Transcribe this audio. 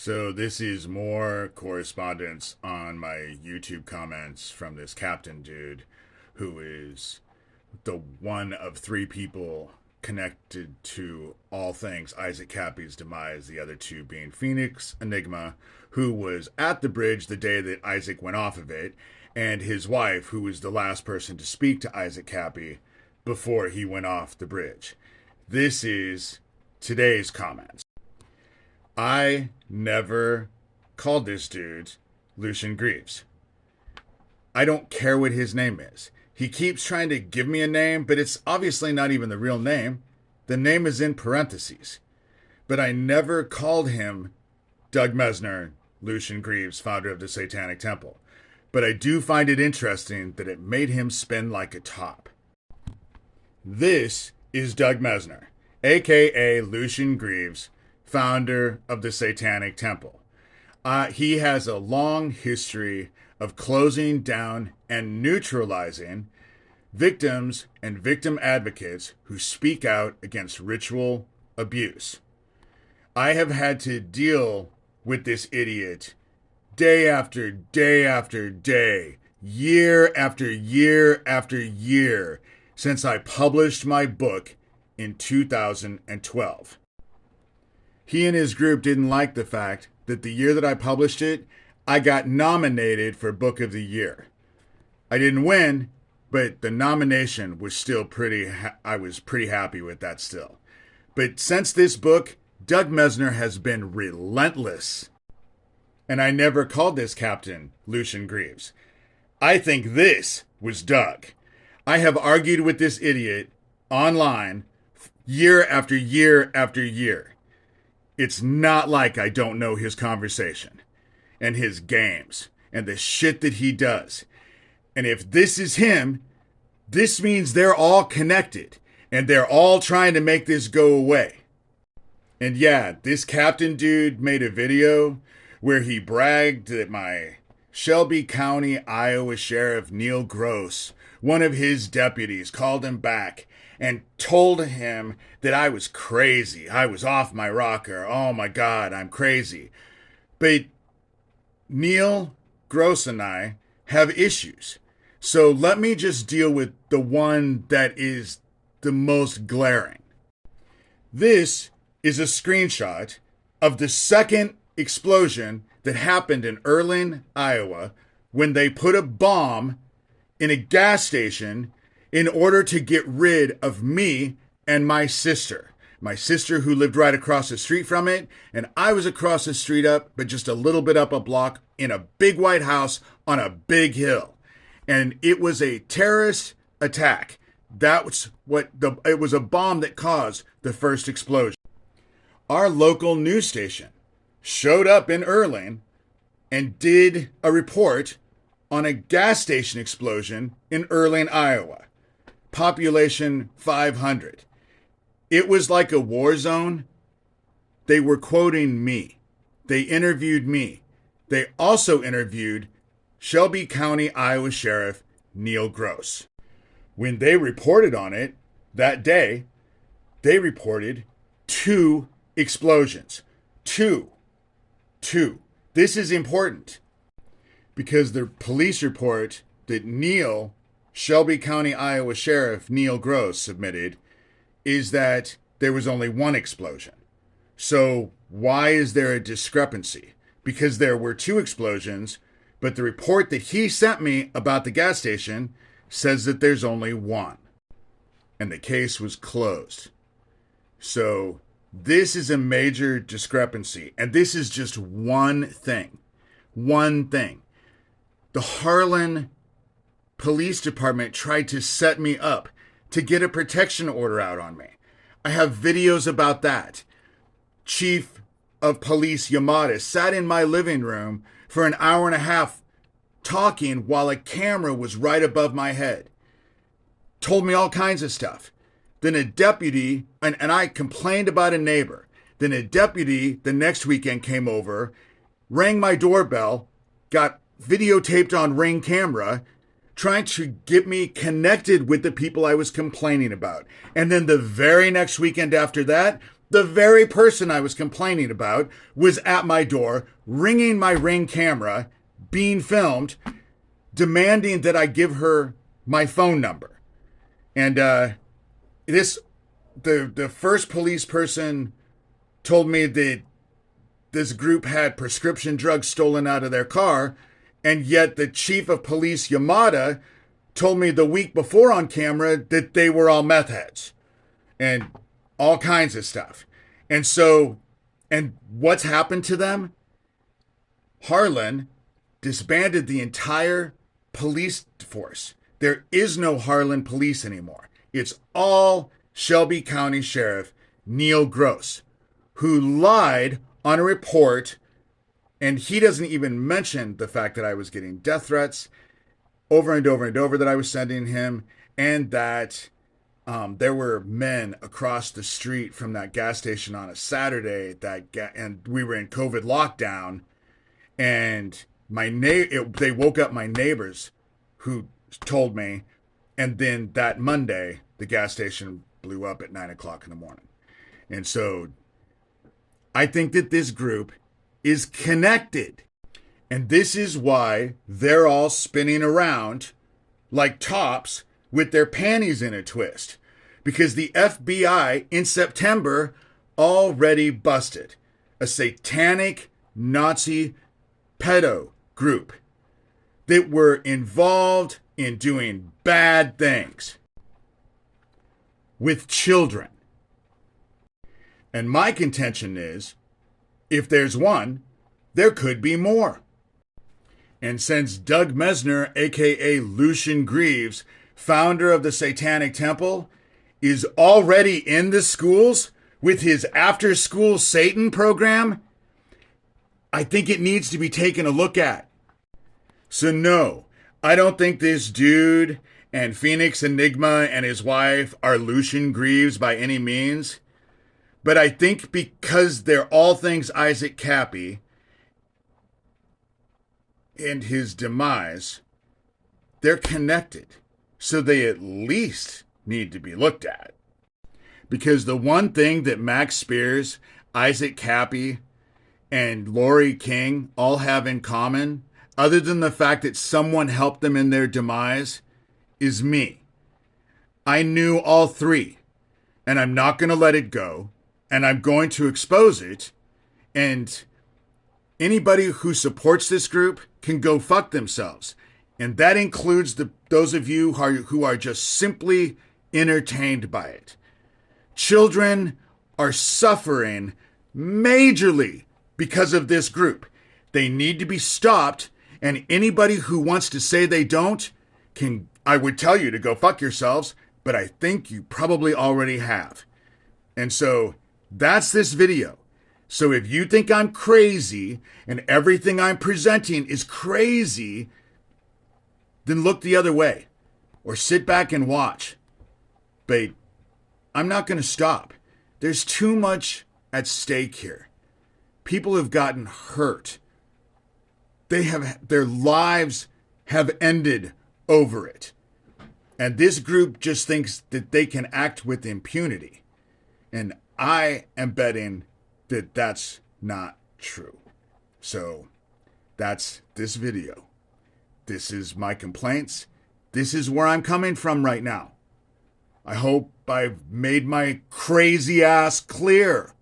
So this is more correspondence on my YouTube comments from this captain dude who is the one of three people connected to all things Isaac Cappy's demise, the other two being Phoenix Enigma, who was at the bridge the day that Isaac went off of it, and his wife, who was the last person to speak to Isaac Cappy before he went off the bridge. This is today's comments. I never called this dude Lucian Greaves. I don't care what his name is. He keeps trying to give me a name, but it's obviously not even the real name. The name is in parentheses. But I never called him Doug Mesner, Lucian Greaves, founder of the Satanic Temple. But I do find it interesting that it made him spin like a top. This is Doug Mesner, a.k.a. Lucian Greaves, founder of the Satanic Temple. He has a long history of closing down and neutralizing victims and victim advocates who speak out against ritual abuse. I have had to deal with this idiot day after day after day, year after year after year, since I published my book in 2012. He and his group didn't like the fact that the year that I published it, I got nominated for Book of the Year. I didn't win, but the nomination was still I was pretty happy with that still. But since this book, Doug Mesner has been relentless. And I never called this captain Lucian Greaves. I think this was Doug. I have argued with this idiot online year after year after year. It's not like I don't know his conversation and his games and the shit that he does. And if this is him, this means they're all connected and they're all trying to make this go away. And yeah, this captain dude made a video where he bragged that my Shelby County, Iowa Sheriff Neil Gross, one of his deputies, called him back and told him that I was crazy. I was off my rocker. Oh my God, I'm crazy. But Neil Gross and I have issues. So let me just deal with the one that is the most glaring. This is a screenshot of the second explosion that happened in Erlin, Iowa, when they put a bomb in a gas station in order to get rid of me and my sister. My sister who lived right across the street from it, and I was across the street but just a little bit up a block in a big white house on a big hill. And it was a terrorist attack. It was a bomb that caused the first explosion. Our local news station showed up in Erlin and did a report on a gas station explosion in Erlin, Iowa. Population 500. It was like a war zone. They were quoting me. They interviewed me. They also interviewed Shelby County, Iowa Sheriff Neil Gross. When they reported on it that day, they reported 2 explosions. Two. This is important because the police report that Shelby County, Iowa Sheriff Neil Gross submitted is that there was only 1 explosion. So why is there a discrepancy? Because there were 2 explosions, but the report that he sent me about the gas station says that there's only 1. And the case was closed. So this is a major discrepancy. And this is just one thing. One thing. The Harlan Police Department tried to set me up to get a protection order out on me. I have videos about that. Chief of Police Yamada sat in my living room for an hour and a half talking while a camera was right above my head. Told me all kinds of stuff. Then a deputy, and I complained about a neighbor. Then a deputy the next weekend came over, rang my doorbell, got videotaped on Ring camera, trying to get me connected with the people I was complaining about. And then the very next weekend after that, The very person I was complaining about was at my door, ringing my Ring camera, being filmed, demanding that I give her my phone number. And the first police person told me that this group had prescription drugs stolen out of their car, and yet the chief of police, Yamada, told me the week before on camera that they were all meth heads and all kinds of stuff. And so, and what's happened to them? Harlan disbanded the entire police force. There is no Harlan police anymore. It's all Shelby County Sheriff Neil Gross, who lied on a report, and he doesn't even mention the fact that I was getting death threats over and over and over that I was sending him, and that there were men across the street from that gas station on a Saturday and we were in COVID lockdown, and they woke up my neighbors who told me, and then that Monday the gas station blew up at 9 o'clock in the morning. And so I think that this group is connected. And this is why they're all spinning around like tops with their panties in a twist. Because the FBI in September already busted a satanic Nazi pedo group that were involved in doing bad things with children. And my contention is, if there's one, there could be more. And since Doug Mesner, aka Lucian Greaves, founder of the Satanic Temple, is already in the schools with his after-school Satan program, I think it needs to be taken a look at. So no, I don't think this dude and Phoenix Enigma and his wife are Lucian Greaves by any means. But I think because they're all things Isaac Cappy and his demise, they're connected. So they at least need to be looked at. Because the one thing that Max Spears, Isaac Cappy, and Lori King all have in common, other than the fact that someone helped them in their demise, is me. I knew all three, and I'm not going to let it go, and I'm going to expose it, and anybody who supports this group can go fuck themselves. And that includes those of you who are just simply entertained by it. Children are suffering majorly because of this group. They need to be stopped, and anybody who wants to say they don't I would tell you to go fuck yourselves, but I think you probably already have. And so that's this video. So if you think I'm crazy and everything I'm presenting is crazy, then look the other way or sit back and watch. But I'm not going to stop. There's too much at stake here. People have gotten hurt. Their lives have ended over it. And this group just thinks that they can act with impunity. And I am betting that that's not true. So that's this video. This is my complaints. This is where I'm coming from right now. I hope I've made my crazy ass clear.